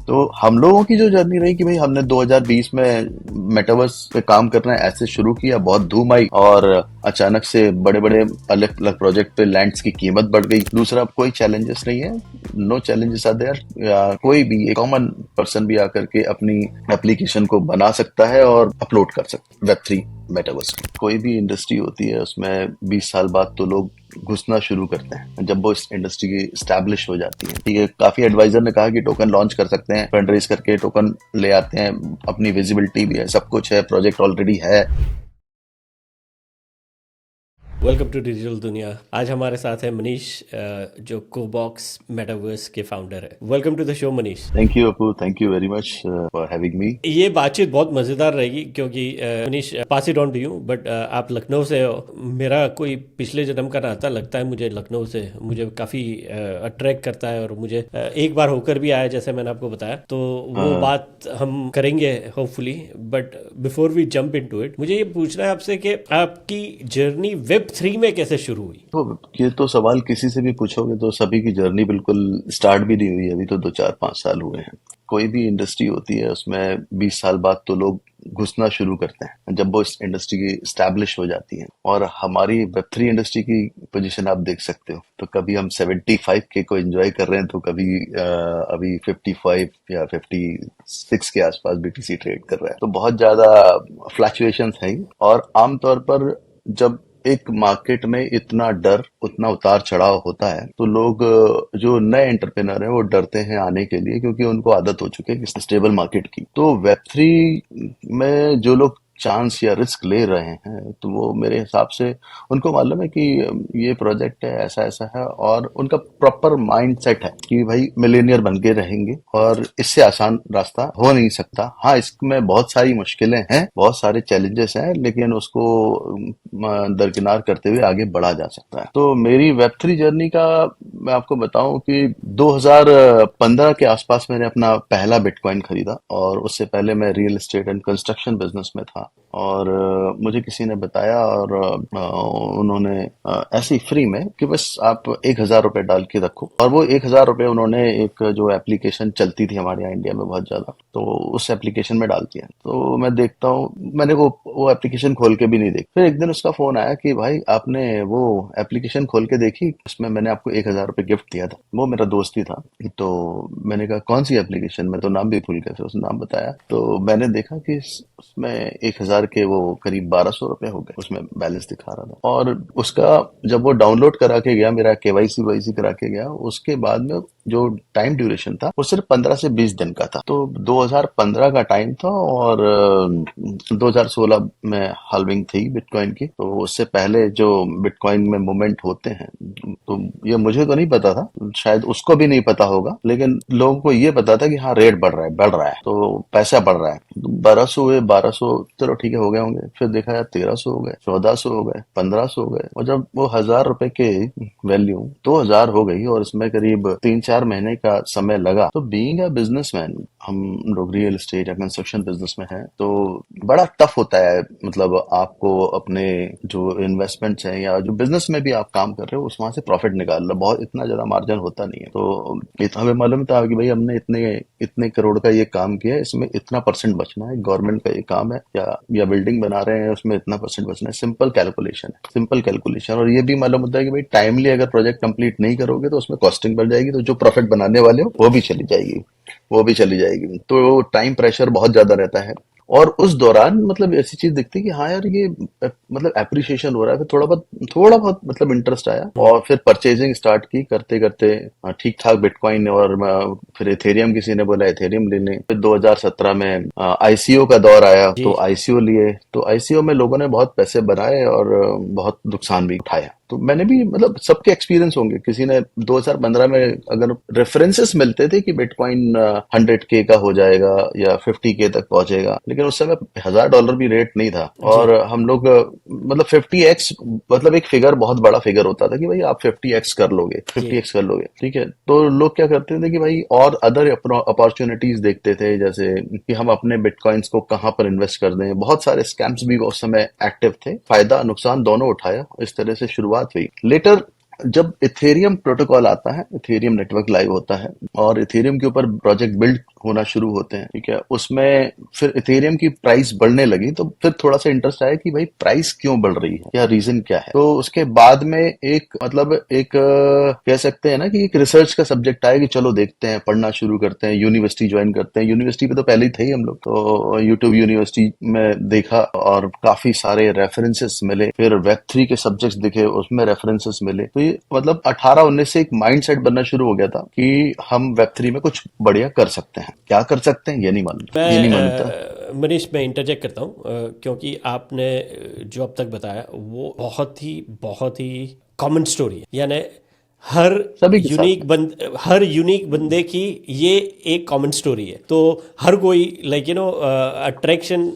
तो हम लोगों की जो जर्नी रही कि भाई हमने 2020 में मेटावर्स पे काम करना है ऐसे शुरू किया, बहुत धूम आई और अचानक से बड़े बड़े अलग अलग प्रोजेक्ट पे लैंड्स की कीमत बढ़ गई। दूसरा, कोई चैलेंजेस नहीं है, नो चैलेंजेस आर देयर। कोई भी एक कॉमन पर्सन भी आकर के अपनी एप्लीकेशन को बना सकता है और अपलोड कर सकता है वेब3 मेटावर्स में। कोई भी इंडस्ट्री होती है उसमें 20 साल बाद तो लोग घुसना शुरू करते हैं जब वो इस इंडस्ट्री की स्टैब्लिश हो जाती है। ठीक है, काफी एडवाइजर ने कहा कि टोकन लॉन्च कर सकते हैं, फंड रेज करके टोकन ले आते हैं, अपनी विजिबिलिटी भी है, सब कुछ है, प्रोजेक्ट ऑलरेडी है। वेलकम टू डिजिटल दुनिया। आज हमारे साथ है मनीष, जो कोबॉक्स मेटावर्स के फाउंडर है। Welcome to the show Manish. Thank you Apu, thank you very much for having me. ये बातचीत बहुत मज़ेदार रहेगी क्योंकि Manish, pass it on to you, but आप लखनऊ से हो। मेरा कोई पिछले जन्म का नाता लगता है मुझे लखनऊ से, मुझे काफ़ी अट्रैक्ट करता है और मुझे एक बार होकर भी आया जैसे मैंने आपको बताया, तो वो बात हम करेंगे hopefully. But before we jump into it, मुझे ये पूछना है आपसे कि आपकी जर्नी वेब3 में कैसे शुरू हुई? तो ये तो सवाल किसी से भी पूछोगे तो सभी की जर्नी बिल्कुल स्टार्ट भी नहीं हुई, अभी तो 2 4 5 साल हुए हैं। कोई भी इंडस्ट्री होती है उसमें 20 साल बाद तो लोग घुसना शुरू करते हैं जब वो इस इंडस्ट्री की स्टैब्लिश हो जाती है। और हमारी वेब3 इंडस्ट्री की पोजीशन आप देख सकते हो, तो कभी हम 75K को एंजॉय कर रहे हैं, तो कभी अभी 55 या 56 के आसपास बीटीसी ट्रेड कर रहा है। तो बहुत ज्यादा फ्लक्चुएशंस हैं। और आमतौर पर जब एक मार्केट में इतना डर, उतना उतार चढ़ाव होता है, तो लोग जो नए एंटरप्रेनर हैं वो डरते हैं आने के लिए, क्योंकि उनको आदत हो चुकी है स्टेबल मार्केट की। तो वेब3 में जो लोग चांस या रिस्क ले रहे हैं, तो वो मेरे हिसाब से उनको मालूम है कि ये प्रोजेक्ट है, ऐसा ऐसा है, और उनका प्रॉपर माइंड सेट है कि भाई मिलेनियर बन के रहेंगे और इससे आसान रास्ता हो नहीं सकता। हाँ, इसमें बहुत सारी मुश्किलें हैं, बहुत सारे चैलेंजेस हैं, लेकिन उसको दरकिनार करते हुए आगे बढ़ा जा सकता है। तो मेरी वेब3 जर्नी का मैं आपको बताऊं कि 2015 के आसपास मैंने अपना पहला बिटकॉइन खरीदा, और उससे पहले मैं real estate and construction business में था। और मुझे किसी ने बताया, और उन्होंने ऐसे ही फ्री में कि बस आप 1,000 रुपए डाल के रखो, और वो 1,000 रुपए उन्होंने एक जो एप्लीकेशन चलती थी हमारे यहाँ इंडिया में बहुत ज्यादा, तो उस एप्लीकेशन में डाल दिया। तो मैं देखता हूँ, मैंने वो एप्लीकेशन खोल के भी नहीं देखी। फिर एक दिन उसका फोन आया कि भाई आपने वो एप्लीकेशन खोल के देखी, उसमें मैंने आपको 1,000 रुपए गिफ्ट दिया था। वो मेरा दोस्त ही था। तो मैंने कहा कौन सी एप्लीकेशन, मैं तो नाम भी भूल गया, फिर उसने नाम बताया। तो मैंने देखा कि उसमें 1,000 के वो करीब 1,200 रुपए हो गए, उसमें बैलेंस दिखा रहा था। और उसका जब वो डाउनलोड करा के गया, मेरा केवाईसी वाईसी करा के गया, उसके बाद में जो टाइम ड्यूरेशन था वो सिर्फ 15 से 20 दिन का था। तो 2015 का टाइम था, और 2016 में हाल्विंग थी बिटकॉइन की। तो उससे पहले जो बिटकॉइन में मूवमेंट होते हैं, तो ये मुझे तो नहीं पता था, शायद उसको भी नहीं पता होगा, लेकिन लोगों को ये पता था कि हाँ रेट बढ़ रहा है, तो पैसा बढ़ रहा है। 1200 हुए, 1200, चलो ठीक है हो गए होंगे। फिर देखा यार 1300 हो गए, 1400 हो गए, 1500 हो गए, और जब वो 1,000 रुपए के वैल्यू 2,000 हो गई, और इसमें करीब 3 4 महीने का समय लगा। तो बीइंग अ बिजनेसमैन, हम लोग रियल एस्टेट या कंस्ट्रक्शन बिजनेस में हैं, तो बड़ा टफ होता है। मतलब आपको अपने जो इन्वेस्टमेंट्स हैं या जो बिजनेस में भी आप काम कर रहे हो, उस वहां से प्रॉफिट निकालना बहुत इतना ज्यादा मार्जिन होता नहीं है। तो हमें मालूम था कि भाई हमने इतने इतने करोड़ का ये काम किया है, इसमें इतना परसेंट बचना है, गवर्नमेंट का ये काम है, या बिल्डिंग बना रहे हैं उसमें इतना परसेंट बचना है। सिंपल कैलकुलेशन है, सिंपल कैलकुलेशन। और ये भी मालूम होता है कि भाई टाइमली अगर प्रोजेक्ट कंप्लीट नहीं करोगे तो उसमें कॉस्टिंग बढ़ जाएगी, तो जो प्रॉफिट बनाने वाले हो वो भी चली जाएगी, वो भी चली जाएगी। तो टाइम प्रेशर बहुत ज्यादा रहता है। और उस दौरान मतलब ऐसी चीज दिखती कि हाँ यार ये मतलब एप्रिसिएशन हो रहा है, फिर थोड़ा बहुत मतलब इंटरेस्ट आया, और फिर परचेजिंग स्टार्ट की करते करते ठीक ठाक बिटकॉइन। और फिर इथेरियम, किसी ने बोला इथेरियम ले लें। फिर 2017 में आईसीओ का दौर आया, जी। तो आईसीओ लिए। तो आईसीओ में लोगों ने बहुत पैसे बनाए और बहुत नुकसान भी उठाया। तो मैंने भी मतलब सबके एक्सपीरियंस होंगे, किसी ने 2015 में अगर रेफरेंसेस मिलते थे कि बिटकॉइन 100K का हो जाएगा या 50K तक पहुंचेगा, लेकिन उस समय $1,000 भी रेट नहीं था। जी। और हम लोग मतलब 50x, मतलब एक फिगर, बहुत बड़ा फिगर होता था कि भाई आप 50x कर लोगे, जी। 50x कर लोगे, ठीक है। तो लोग क्या करते थे कि भाई और अदर अपॉर्चुनिटीज देखते थे, जैसे कि हम अपने बिटकॉइंस को कहाँ पर इन्वेस्ट कर दें। बहुत सारे स्कैम्स भी उस समय एक्टिव थे, फायदा नुकसान दोनों उठाया, इस तरह से शुरुआत हुई। लेटर जब इथेरियम प्रोटोकॉल आता है, इथेरियम नेटवर्क लाइव होता है और इथेरियम के ऊपर प्रोजेक्ट बिल्ड होना शुरू होते हैं, ठीक है, उसमें फिर इथेरियम की प्राइस बढ़ने लगी तो फिर थोड़ा सा इंटरेस्ट आया कि भाई प्राइस क्यों बढ़ रही है, या रीजन क्या है। तो उसके बाद में एक मतलब एक कह सकते हैं ना कि एक रिसर्च का सब्जेक्ट आया कि चलो देखते हैं, पढ़ना शुरू करते हैं, यूनिवर्सिटी ज्वाइन करते हैं। यूनिवर्सिटी पे तो पहले ही थे ही हम लोग, तो यूट्यूब यूनिवर्सिटी में देखा और काफी सारे रेफरेंसेस मिले, फिर वेब थ्री के सब्जेक्ट्स दिखे, उसमें रेफरेंसेस मिले। तो ये मतलब 18-19 से एक माइंड सेट बनना शुरू हो गया था कि हम वेब थ्री में कुछ बढ़िया कर सकते हैं। क्या कर सकते हैं ये नहीं मालूम, ये नहीं मालूम था। मनीष, मैं इंटरजेक्ट करता हूँ, क्योंकि आपने जो अब तक बताया वो बहुत ही कॉमन स्टोरी है। यानी हर सभी के साथ में। हर यूनिक बंदे की ये एक कॉमन स्टोरी है। तो हर कोई like attraction,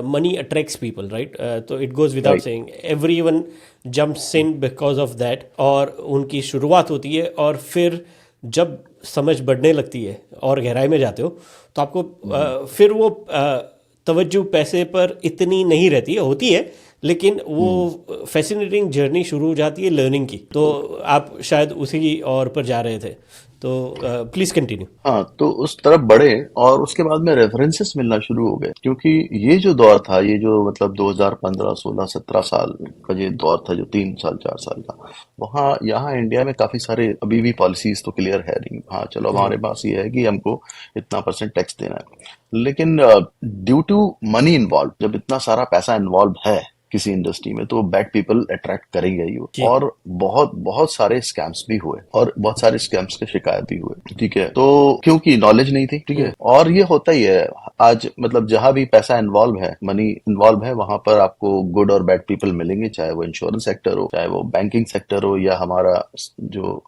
money attracts people, right? तो it goes without right. Saying, everyone jumps in because of that, और उनकी शुरुआत होती है। और फिर जब समझ बढ़ने लगती है और गहराई में जाते हो तो आपको फिर वो तवज्जो पैसे पर इतनी नहीं रहती है, होती है, लेकिन वो फैसिनेटिंग जर्नी शुरू हो जाती है लर्निंग की। तो आप शायद उसी और पर जा रहे थे, तो प्लीज कंटिन्यू। हाँ, तो उस तरफ बढ़े और उसके बाद में रेफरेंसेस मिलना शुरू हो गए, क्योंकि ये जो दौर था, ये जो मतलब 2015 16 17 साल का ये दौर था, जो 3 साल 4 साल का, वहाँ यहाँ इंडिया में काफी सारे अभी भी पॉलिसीज तो क्लियर है नहीं। हाँ चलो, अब हमारे पास ये है कि हमको इतना परसेंट टैक्स देना है, लेकिन ड्यू टू मनी इन्वॉल्व, जब इतना सारा पैसा इन्वॉल्व है किसी इंडस्ट्री में, तो बैड पीपल अट्रैक्ट करेगा ही वो। जी। और बहुत बहुत सारे स्कैम्स भी हुए और बहुत सारे स्कैम्स के शिकायत भी हुए, ठीक है, तो क्योंकि नॉलेज नहीं थी, ठीक है। और ये होता ही है आज, मतलब जहां भी पैसा इन्वॉल्व है, मनी इन्वॉल्व है, वहां पर आपको गुड और बैड पीपल मिलेंगे, चाहे वो इंश्योरेंस सेक्टर हो, चाहे वो बैंकिंग सेक्टर हो, या हमारा जो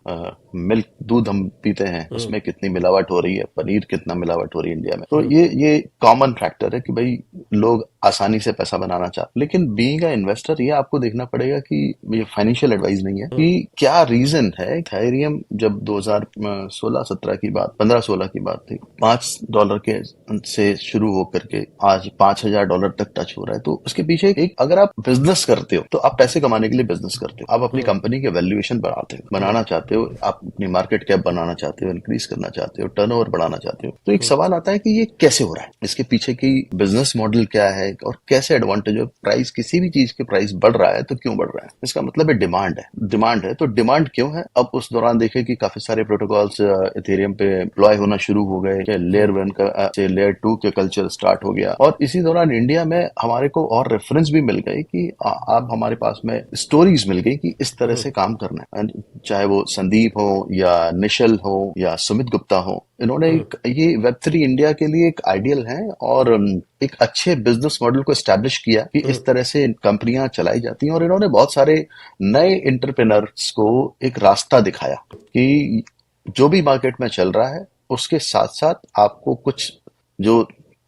मिल्क दूध हम पीते हैं उसमें कितनी मिलावट हो रही है, पनीर कितना मिलावट हो रही है इंडिया में। तो ये कॉमन फैक्टर है कि भाई लोग आसानी से पैसा बनाना चाहते, लेकिन बीइंग अ इन्वेस्टर ये आपको देखना पड़ेगा कि ये फाइनेंशियल एडवाइस नहीं है कि क्या रीजन है। इथेरियम जब 2016-17 की बात, 15-16 की बात थी, $5 के से शुरू होकर के आज $5,000 तक टच हो रहा है। तो उसके पीछे एक, अगर आप बिजनेस करते हो तो आप पैसे कमाने के लिए बिजनेस करते हो, आप अपनी कंपनी के वैल्यूएशन बढ़ाते हो, बनाना चाहते हो, आप अपनी मार्केट कैप बनाना चाहते हो, इंक्रीज करना चाहते हो, टर्नओवर बढ़ाना चाहते हो। तो एक सवाल आता है कि ये कैसे हो रहा है, इसके पीछे की बिजनेस मॉडल क्या है और कैसे एडवांटेज है। प्राइस, किसी भी चीज के प्राइस बढ़ रहा है तो क्यों बढ़ रहा है, इसका मतलब है डिमांड है। डिमांड है तो डिमांड क्यों है। अब उस दौरान देखे कि काफी सारे प्रोटोकॉल्स इथेरियम पे एम्प्लॉय होना शुरू हो गए, लेयर 1 का से लेयर 2 के कल्चर स्टार्ट हो गया, और इसी दौरान इंडिया में हमारे को और रेफरेंस भी मिल गए कि अब हमारे पास में स्टोरीज मिल गई कि इस तरह से काम करना है। चाहे वो संदीप हो या निशल हो या सुमित गुप्ता हो, इन्होंने ये वेब3 इंडिया के लिए एक आइडियल है और एक अच्छे बिजनेस मॉडल को एस्टैब्लिश किया कि इस तरह से कंपनियां चलाई जाती हैं। और इन्होंने बहुत सारे नए एंटरप्रेन्योर्स को एक रास्ता दिखाया कि जो भी मार्केट में चल रहा है उसके साथ साथ आपको कुछ जो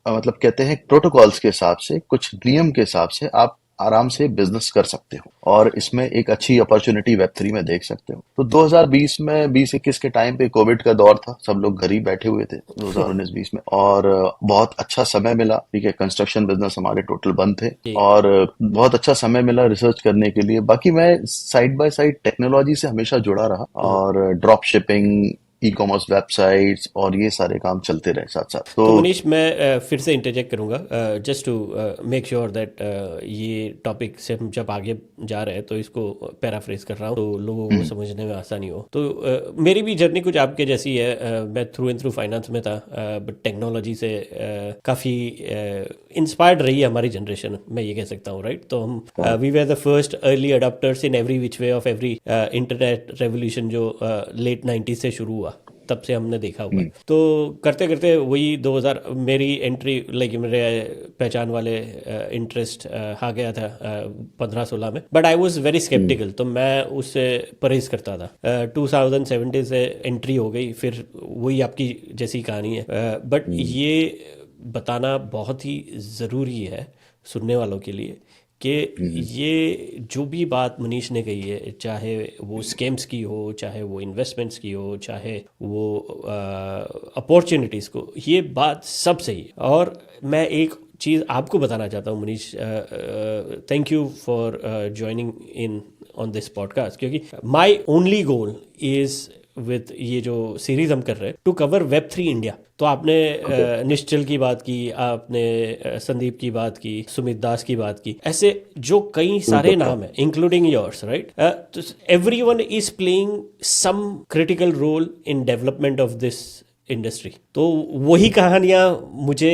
मतलब कहते हैं प्रोटोकॉल्स के हिसाब से, कुछ नियम के हिसाब से आप आराम से बिजनेस कर सकते हो, और इसमें एक अच्छी अपॉर्चुनिटी वेब3 में देख सकते हो। तो 2020 में 20-21 के टाइम पे कोविड का दौर था, सब लोग घर ही बैठे हुए थे 2019-20 में, और बहुत अच्छा समय मिला, ठीक है। कंस्ट्रक्शन बिजनेस हमारे टोटल बंद थे जी। और बहुत अच्छा समय मिला रिसर्च करने के लिए। बाकी मैं साइड बाय साइड टेक्नोलॉजी से हमेशा जुड़ा रहा और drop shipping, e commerce websites और ये सारे काम चलते रहे साथ साथ। तो तो मनीष, मैं फिर से इंटरजेक्ट करूंगा, just to make sure that ये टॉपिक से हम जब आगे जा रहे हैं तो इसको पैराफ्रेज कर रहा हूँ तो लोगों को समझने में आसानी हो। तो मेरी भी जर्नी कुछ आपके जैसी है। मैं थ्रू एंड थ्रू फाइनेंस में था, बट टेक्नोलॉजी से काफ़ी इंस्पायर्ड रही है हमारी जनरेशन, मैं ये कह सकता हूँ, राइट? तो हम we were the first early adopters in every which way of every internet revolution जो लेट 90s से शुरू हुआ, तब से हमने देखा हुआ है। तो करते करते वही 2000 मेरी एंट्री, लाइक मेरे पहचान वाले इंटरेस्ट आ गया था 15-16 में, but I was very sceptical, तो मैं उससे परहेज करता था। 2017 से एंट्री हो गई, फिर वही आपकी जैसी कहानी है। बट ये बताना बहुत ही ज़रूरी है सुनने वालों के लिए कि ये जो भी बात मनीष ने कही है, चाहे वो स्कैम्स की हो, चाहे वो इन्वेस्टमेंट्स की हो, चाहे वो अपॉर्चुनिटीज़ को, ये बात सब सही है। और मैं एक चीज़ आपको बताना चाहता हूँ Manish, thank you for joining in on this podcast, क्योंकि my only goal is with ये जो सीरीज हम कर रहे हैं टू कवर वेब 3 इंडिया। तो आपने ओके। निश्चल की बात की, आपने संदीप की बात की, सुमित दास की बात की, ऐसे जो कई सारे कोलकाता। नाम हैं इंक्लूडिंग योर्स, राइट? तो everyone is playing some critical role in development of this industry. तो वही कहानियाँ मुझे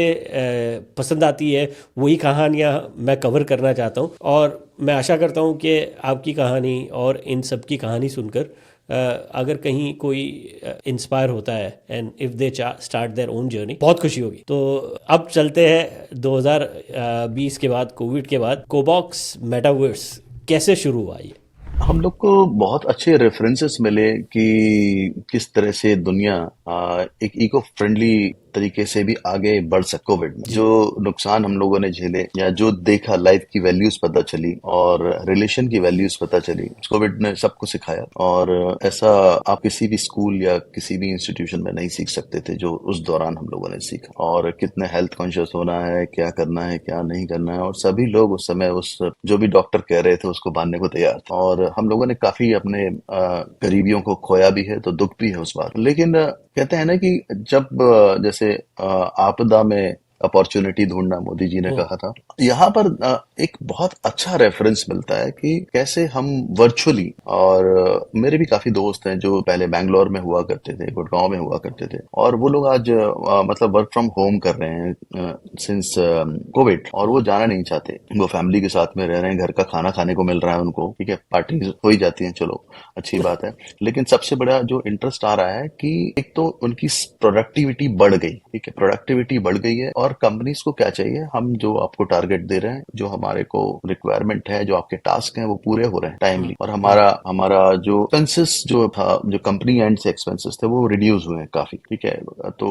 पसंद आती है, वही कहानियाँ मैं कवर करना चाहता हूँ, और मैं आशा करता हूँ कि आपकी कहानी और इन सब की कहानी सुनकर अगर कहीं कोई इंस्पायर होता है and if they start their own journey, बहुत खुशी होगी। तो अब चलते हैं 2020 के बाद, कोविड के बाद, कोबॉक्स मेटावर्स कैसे शुरू हुआ ये? हम लोग को बहुत अच्छे रेफरेंसेस मिले कि किस तरह से दुनिया एक इको फ्रेंडली तरीके से भी आगे बढ़ सके। कोविड में जो नुकसान हम लोगों ने झेले या जो देखा, लाइफ की वैल्यूज पता चली और रिलेशन की वैल्यूज पता चली, कोविड ने सबको सिखाया। और ऐसा आप किसी भी स्कूल या किसी भी इंस्टीट्यूशन में नहीं सीख सकते थे जो उस दौरान हम लोगों ने सीखा। और कितने हेल्थ कॉन्शियस होना है, क्या करना है, क्या नहीं करना है, और सभी लोग उस समय उस जो भी डॉक्टर कह रहे थे उसको मानने को तैयार थे। और हम लोगों ने काफी अपने करीबियों को खोया भी है, तो दुख भी है उस बात। लेकिन कहते हैं ना कि जब जैसे आपदा में अपॉर्चुनिटी ढूंढना, मोदी जी ने कहा था, यहाँ पर एक बहुत अच्छा रेफरेंस मिलता है कि कैसे हम वर्चुअली, और मेरे भी काफी दोस्त हैं जो पहले बैंगलोर में हुआ करते थे, गुड़गांव में हुआ करते थे, और वो लोग आज मतलब वर्क फ्रॉम होम कर रहे हैं सिंस कोविड, और वो जाना नहीं चाहते। वो फैमिली के साथ में रह रहे हैं, घर का खाना खाने को मिल रहा है उनको, ठीक है, पार्टी हो ही जाती है, चलो अच्छी बात है। लेकिन सबसे बड़ा जो इंटरेस्ट आ रहा है कि एक तो उनकी प्रोडक्टिविटी बढ़ गई, ठीक है, प्रोडक्टिविटी बढ़ गई है। और कंपनीज को क्या चाहिए, हम जो आपको टारगेट दे रहे हैं, जो हमारे को रिक्वायरमेंट है, जो आपके टास्क हैं, वो पूरे हो रहे हैं टाइमली। और हमारा हमारा जो एक्सपेंसेस जो था, जो कंपनी एंड से एक्सपेंसेस थे, वो रिड्यूस हुए हैं काफी, ठीक है। तो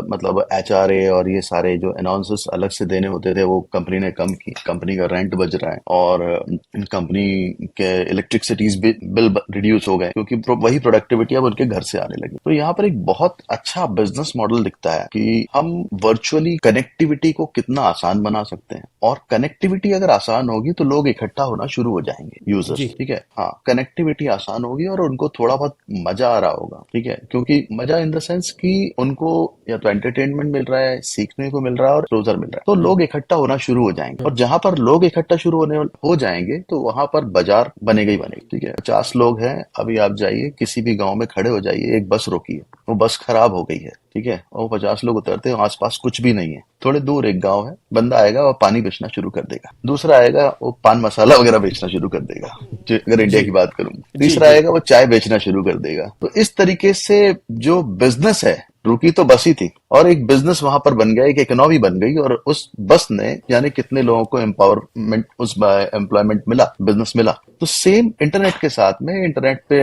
मतलब HRA और ये सारे जो अनाउंसेस अलग से देने होते थे, वो कंपनी ने कम की। कंपनी का रेंट बच रहा है, और कंपनी के इलेक्ट्रिसिटीज बिल रिड्यूस हो गए, क्योंकि वही प्रोडक्टिविटी अब उनके घर से आने लगी। तो यहाँ पर एक बहुत अच्छा बिजनेस मॉडल दिखता है कि हम वर्चुअली कनेक्टिविटी को कितना आसान बना सकते हैं। और कनेक्टिविटी अगर आसान होगी तो लोग इकट्ठा होना शुरू हो जाएंगे, यूजर्स, जी। ठीक है। हाँ, कनेक्टिविटी आसान होगी और उनको थोड़ा बहुत मजा आ रहा होगा, ठीक है, क्योंकि मजा इन द सेंस कि उनको या तो एंटरटेनमेंट मिल रहा है, सीखने को मिल रहा है, और क्लोजर मिल रहा है, तो लोग इकट्ठा होना शुरू हो जाएंगे। और जहां पर लोग इकट्ठा शुरू होने हो जाएंगे, तो वहां पर बाजार बनेगा ही बनेगा, ठीक है। 50 लोग हैं, अभी आप जाइए किसी भी गांव में खड़े हो जाइए, एक बस रोकी है, वो बस खराब हो गई है, ठीक है, और 50 लोग उतरते हैं, आसपास कुछ भी नहीं है, थोड़े दूर एक गांव है, बंदा आएगा और पानी बेचना शुरू कर देगा, दूसरा आएगा वो पान मसाला वगैरह बेचना शुरू कर देगा, अगर इंडिया जी की बात करूं, जी तीसरा जी। आएगा वो चाय बेचना शुरू कर देगा। तो इस तरीके से जो बिजनेस है, रुकी तो बस ही थी, और एक बिजनेस वहां पर बन गया, एक इकोनॉमी बन गई, और उस बस ने यानी कितने लोगों को एम्पावरमेंट, उस एम्प्लॉयमेंट मिला, बिजनेस मिला। तो सेम इंटरनेट के साथ में, इंटरनेट पे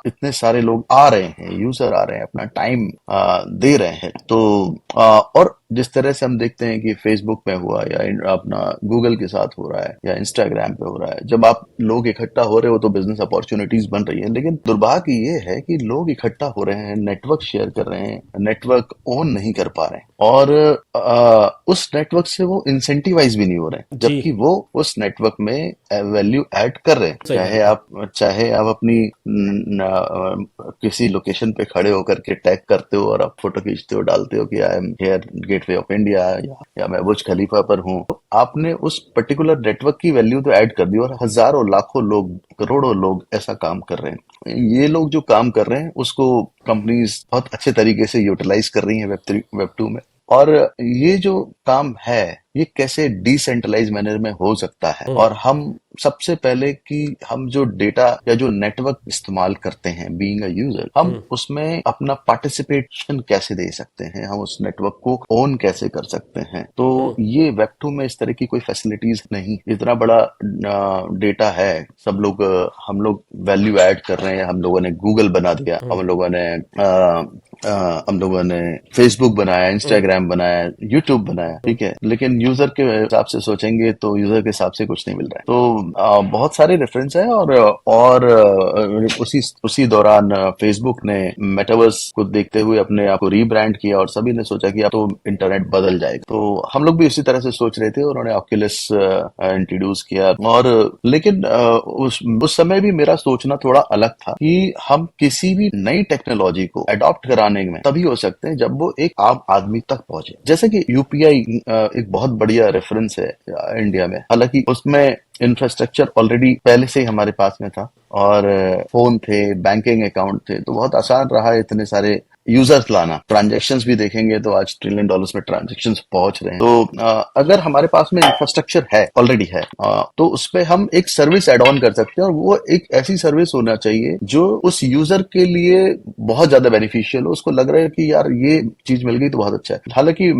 इतने सारे लोग आ रहे हैं, यूजर आ रहे हैं, अपना टाइम दे रहे हैं। तो और जिस तरह से हम देखते हैं कि फेसबुक पे हुआ, या अपना गूगल के साथ हो रहा है, या इंस्टाग्राम पे हो रहा है, जब आप लोग इकट्ठा हो रहे हो तो बिजनेस अपॉर्चुनिटीज बन रही है। लेकिन दुर्भाग्य ये है कि लोग इकट्ठा हो रहे हैं, नेटवर्क शेयर कर रहे हैं, नेटवर्क ओन नहीं कर पा रहे हैं, और उस नेटवर्क से वो इंसेंटिवाइज भी नहीं हो रहे हैं, जी जबकि वो उस नेटवर्क में वैल्यू ऐड कर रहे हैं। सही चाहे आप अपनी किसी लोकेशन पे खड़े होकर के टैग करते हो और आप फोटो खींचते हो, डालते हो कि I am here gateway of India, या मैं बुर्ज खलीफा पर हूँ, तो आपने उस पर्टिकुलर नेटवर्क की वैल्यू तो ऐड कर दी, और हजारों लाखों लोग, करोड़ों लोग ऐसा काम कर रहे हैं। ये लोग जो काम कर रहे हैं उसको कंपनीज बहुत अच्छे तरीके से यूटिलाइज कर रही हैं वेब 3, वेब 2 में। और ये जो काम है, ये कैसे डिसेंट्रलाइज मैनर में हो सकता है, और हम सबसे पहले कि हम जो डेटा या जो नेटवर्क इस्तेमाल करते हैं, बीइंग अ यूजर, हम उसमें अपना पार्टिसिपेशन कैसे दे सकते हैं, हम उस नेटवर्क को ओन कैसे कर सकते हैं। तो ये वेब 2 में इस तरह की कोई फैसिलिटीज नहीं। इतना बड़ा डेटा है, सब लोग, हम लोग वैल्यू ऐड कर रहे हैं, हम लोगों ने गूगल बना दिया, हम लोगों ने फेसबुक बनाया, इंस्टाग्राम बनाया, यूट्यूब बनाया, ठीक है, लेकिन यूजर के हिसाब से सोचेंगे तो यूजर के हिसाब से कुछ नहीं मिल रहा है। तो बहुत सारे रेफरेंस है और उसी उसी दौरान फेसबुक ने मेटावर्स को देखते हुए अपने आप को रीब्रांड किया और सभी ने सोचा कि अब तो इंटरनेट बदल जाएगा। तो हम लोग भी उसी तरह से सोच रहे थे, उन्होंने ऑक्यूलस इंट्रोड्यूस किया। और लेकिन उस समय भी मेरा सोचना थोड़ा अलग था कि हम किसी भी नई टेक्नोलॉजी को अडॉप्ट कराने में तभी हो सकते हैं जब वो एक आम आदमी तक पहुंचे। जैसे कि यूपीआई एक बहुत बढ़िया रेफरेंस है इंडिया में। हालांकि उसमें इंफ्रास्ट्रक्चर ऑलरेडी पहले से ही हमारे पास में था और फोन थे, बैंकिंग अकाउंट थे, तो बहुत आसान रहा इतने सारे यूजर्स लाना। ट्रांजैक्शंस भी देखेंगे तो आज ट्रिलियन डॉलर्स में ट्रांजैक्शंस पहुंच रहे हैं। तो अगर हमारे पास में इंफ्रास्ट्रक्चर है ऑलरेडी है, तो उस पे हम एक सर्विस एड ऑन कर सकते हैं और वो एक ऐसी सर्विस होना चाहिए जो उस यूजर के लिए बहुत ज्यादा बेनिफिशियल हो। उसको लग रहा है कि यार ये चीज मिल गई तो बहुत अच्छा है। हालांकि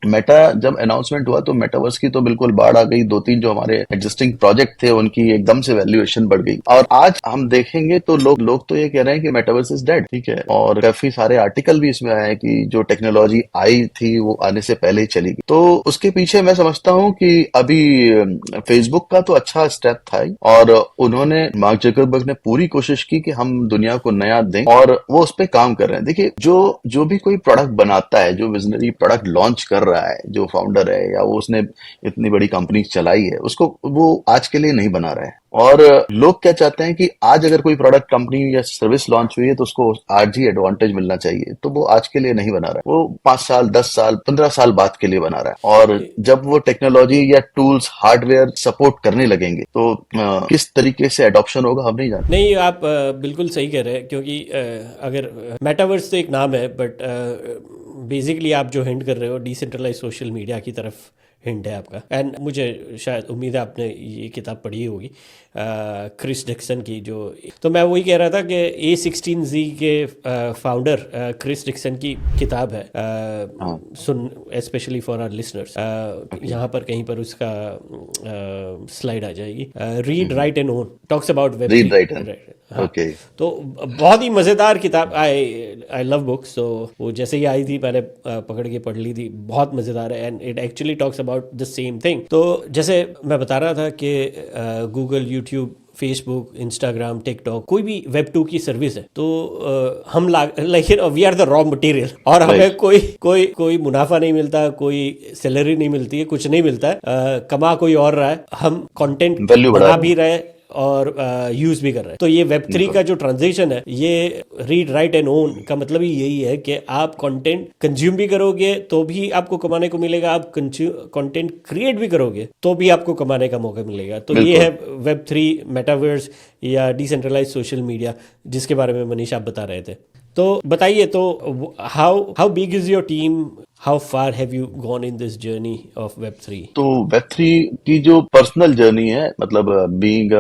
मेटा जब अनाउंसमेंट हुआ तो मेटावर्स की तो बिल्कुल बाढ़ आ गई। 2-3 जो हमारे एग्जिस्टिंग प्रोजेक्ट थे उनकी एकदम से वैल्यूएशन बढ़ गई। और आज हम देखेंगे तो लोग तो ये कह रहे हैं कि मेटावर्स इज डेड, ठीक है। और काफी सारे आर्टिकल भी इसमें आए हैं कि जो टेक्नोलॉजी आई थी वो आने से पहले ही चली गई। तो उसके पीछे मैं समझता हूँ कि अभी फेसबुक का तो अच्छा स्टेप था ही, और उन्होंने मार्क जकरबर्ग ने पूरी कोशिश की कि हम दुनिया को नया दें और वो उस पर काम कर रहे हैं। देखिए, जो भी कोई प्रोडक्ट बनाता है, जो विजनरी प्रोडक्ट लॉन्च कर रहा है, जो फाउंडर है या वो उसने इतनी बड़ी कंपनी चलाई है, उसको वो आज के लिए नहीं बना रहा है। और लोग क्या चाहते हैं कि आज अगर कोई प्रोडक्ट कंपनी या सर्विस लॉन्च हुई है तो उसको आज ही एडवांटेज मिलना चाहिए। तो वो आज के लिए नहीं बना रहा है, वो 5 साल 10 साल 15 साल बाद के लिए बना रहा है। और जब वो टेक्नोलॉजी या टूल्स हार्डवेयर सपोर्ट करने लगेंगे तो किस तरीके से एडॉप्शन होगा हम नहीं जानते। नहीं, आप बिल्कुल सही कह रहे हैं, क्योंकि अगर मेटावर्स तो एक नाम है, बट बेसिकली आप जो हिंट कर रहे हो डिसेंट्रलाइज सोशल मीडिया की तरफ हिंट है आपका। एंड मुझे शायद उम्मीद है आपने ये किताब पढ़ी होगी क्रिस डिक्सन की। जो तो मैं वही कह रहा था कि A16Z के फाउंडर क्रिस डिक्सन की किताब है, सुन स्पेशली फॉर आवर लिसनर्स। यहाँ पर कहीं पर उसका स्लाइड आ जाएगी। Read write and own talks about web. Read write, हाँ, ओके। तो बहुत ही मज़ेदार किताब। I love books. तो वो जैसे ही आई थी मैंने पकड़ के पढ़ ली थी। बहुत मज़ेदार है and it actually talks about the same thing. तो जैसे मैं बता रहा था कि Google, YouTube, Facebook, Instagram, TikTok, कोई भी वेब 2 की सर्विस है तो हम like we are the raw material, और हमें कोई मुनाफा नहीं मिलता, कोई सैलरी नहीं मिलती है, कुछ नहीं मिलता है। कमा कोई और रहा है, हम कंटेंट बना भी रहे और यूज भी कर रहे हैं। तो ये वेब 3 का जो ट्रांजिशन है, ये रीड राइट एंड ओन का मतलब ही यही है कि आप कंटेंट कंज्यूम भी करोगे तो भी आपको कमाने को मिलेगा, आप कंटेंट क्रिएट भी करोगे तो भी आपको कमाने का मौका मिलेगा। तो ये है वेब 3, मेटावर्स या डिसेंट्रलाइज सोशल मीडिया, जिसके बारे में मनीष आप बता रहे थे। तो बताइए, तो how big is your team, how far have you gone in this journey of web 3? तो वेब 3 की जो पर्सनल जर्नी है, मतलब बीइंग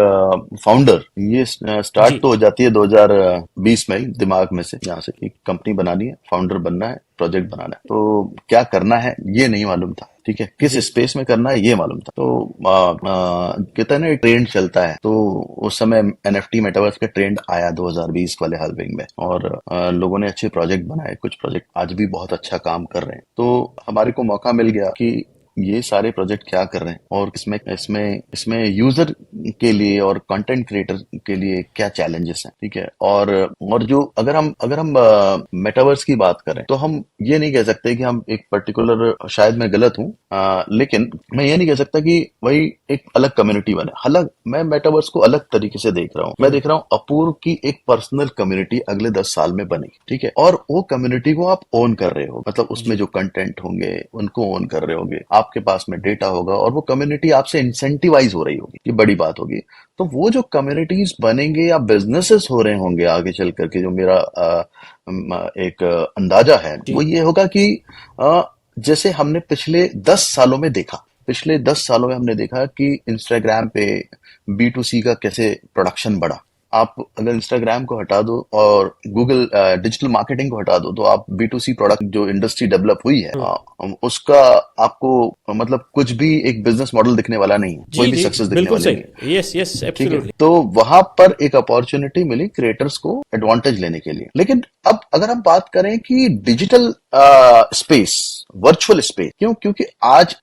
फाउंडर, ये स्टार्ट तो हो जाती है 2020 में ही, दिमाग में से, यहाँ से एक कंपनी बनानी है, फाउंडर बनना है, प्रोजेक्ट बनाना है। तो क्या करना है ये नहीं मालूम था, ठीक है, किस स्पेस में करना है ये मालूम था। तो कहते हैं ना ट्रेंड चलता है, तो उस समय NFT मेटावर्स का ट्रेंड आया 2020 वाले हालविंग में, और लोगों ने अच्छे प्रोजेक्ट बनाए। कुछ प्रोजेक्ट आज भी बहुत अच्छा काम कर रहे हैं। तो हमारे को मौका मिल गया कि ये सारे प्रोजेक्ट क्या कर रहे हैं और इसमें यूजर के लिए और कंटेंट क्रिएटर के लिए क्या चैलेंजेस हैं, ठीक है। और जो अगर हम मेटावर्स की बात करें तो हम ये नहीं कह सकते कि हम एक पर्टिकुलर, शायद मैं गलत हूं, लेकिन मैं ये नहीं कह सकता कि वही एक अलग कम्युनिटी बने। हालांकि मैं मेटावर्स को अलग तरीके से देख रहा हूँ। मैं देख रहा हूँ अपूर्व की एक पर्सनल कम्युनिटी अगले 10 साल में बनेगी, ठीक है। और वो कम्युनिटी को आप ओन कर रहे हो, मतलब उसमें जो कंटेंट होंगे उनको ओन कर रहे होंगे, आपके पास में डेटा होगा और वो कम्युनिटी आपसे इंसेंटिवाइज हो रही होगी, ये बड़ी बात होगी। तो वो जो कम्युनिटीज बनेंगे या बिजनेसेस हो रहे होंगे आगे चल करके, जो मेरा एक अंदाजा है वो ये होगा कि जैसे हमने पिछले 10 सालों में हमने देखा कि इंस्टाग्राम पे B2C का कैसे प्रोडक्शन बढ़ा। आप अगर इंस्टाग्राम को हटा दो और गूगल डिजिटल मार्केटिंग को हटा दो, तो आप B2C प्रोडक्ट जो इंडस्ट्री डेवलप हुई है, उसका आपको मतलब कुछ भी एक बिजनेस मॉडल दिखने वाला नहीं है, कोई भी सक्सेस दिखने वाला नहीं है। Yes, absolutely. तो वहां पर एक अपॉर्चुनिटी मिली क्रिएटर्स को एडवांटेज लेने के लिए। लेकिन अब अगर हम बात करें कि डिजिटल स्पेस, वर्चुअल स्पेस, क्योंकि आज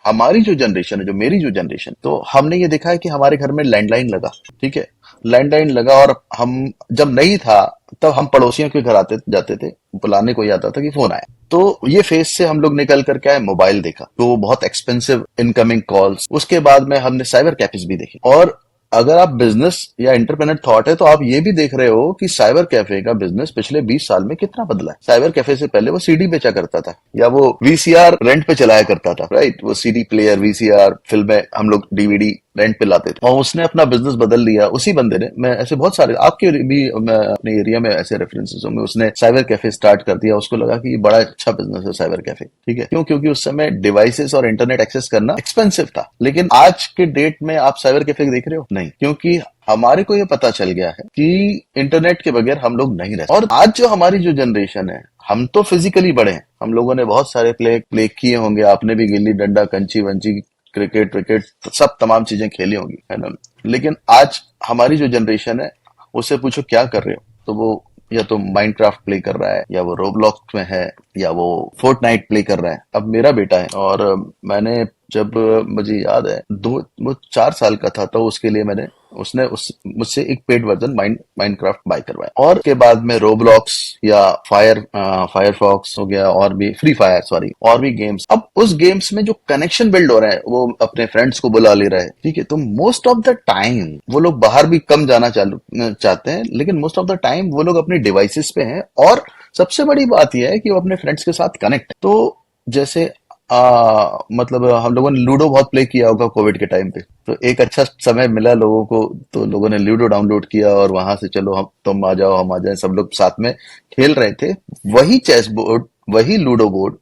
हमारी जो जनरेशन है, जो मेरी जो जनरेशन, तो हमने ये देखा है कि हमारे घर में लैंडलाइन लगा, ठीक है, लैंडलाइन लगा, और हम जब नहीं था तब हम पड़ोसियों के घर आते जाते थे, बुलाने कोई आता था कि फोन आया। तो ये फेज से हम लोग निकल करके आए, मोबाइल देखा, तो बहुत एक्सपेंसिव इनकमिंग कॉल्स, उसके बाद में हमने साइबर कैफेज भी देखे। और अगर आप बिजनेस या एंटरप्रेन्योर थॉट है तो आप ये भी देख रहे हो कि साइबर कैफे का बिजनेस पिछले 20 साल में कितना बदला है। साइबर कैफे से पहले वो सीडी बेचा करता था, या वो वीसीआर रेंट पे चलाया करता था, राइट, वो सीडी प्लेयर, वीसीआर फिल्में हम लोग डीवीडी रेंट पे लाते थे, और उसने अपना बिजनेस बदल लिया उसी बंदे ने। मैं ऐसे बहुत सारे आपके भी, मैं अपने एरिया में ऐसे रेफरेंसेस में, उसने साइबर कैफे स्टार्ट कर दिया, उसको लगा कि ये बड़ा अच्छा बिजनेस है साइबर कैफे, ठीक है, क्यों? क्योंकि उस समय डिवाइसेस और इंटरनेट एक्सेस करना एक्सपेंसिव था। लेकिन आज के डेट में आप साइबर कैफे देख रहे हो? नहीं, क्योंकि हमारे को ये पता चल गया है कि इंटरनेट के बगैर हम लोग नहीं रह। और आज जो हमारी जो जनरेशन है, हम तो फिजिकली बड़े हैं, हम लोगों ने बहुत सारे प्ले किए होंगे, आपने भी गिल्ली डंडा, कंची वंची, क्रिकेट विकेट, सब तमाम चीजें खेली होंगी, है ना। लेकिन आज हमारी जो जनरेशन है, उससे पूछो क्या कर रहे हो, तो वो या तो माइनक्राफ्ट प्ले कर रहा है, या वो रोब्लॉक्स में है, या वो फोर्टनाइट प्ले कर रहा है। अब मेरा बेटा है, और मैंने जब, मुझे याद है, वो 4 साल का था, तो उसके लिए मैंने, उसने मुझसे एक पेड वर्जन माइनक्राफ्ट बाय करवाया, और के बाद में रोब्लॉक्स या फायरफॉक्स हो गया, और भी फ्री फायर, सॉरी, और भी गेम्स। अब उस गेम्स में जो कनेक्शन बिल्ड हो रहा है, वो अपने फ्रेंड्स को बुला ले रहा है, ठीक है। तो मोस्ट ऑफ द टाइम वो लोग बाहर भी कम जाना चाहते हैं, लेकिन मोस्ट ऑफ द टाइम वो लोग अपने डिवाइसेस पे हैं। और सबसे बड़ी बात यह है कि वो अपने फ्रेंड्स के साथ कनेक्ट है। तो जैसे मतलब हम लोगों ने लूडो बहुत प्ले किया होगा कोविड के टाइम पे, तो एक अच्छा समय मिला लोगों को, तो लोगों ने लूडो डाउनलोड किया, और वहां से चलो हम, तुम आ जाओ, हम आ जाए, सब लोग साथ में खेल रहे थे। वही चेस बोर्ड, वही लूडो बोर्ड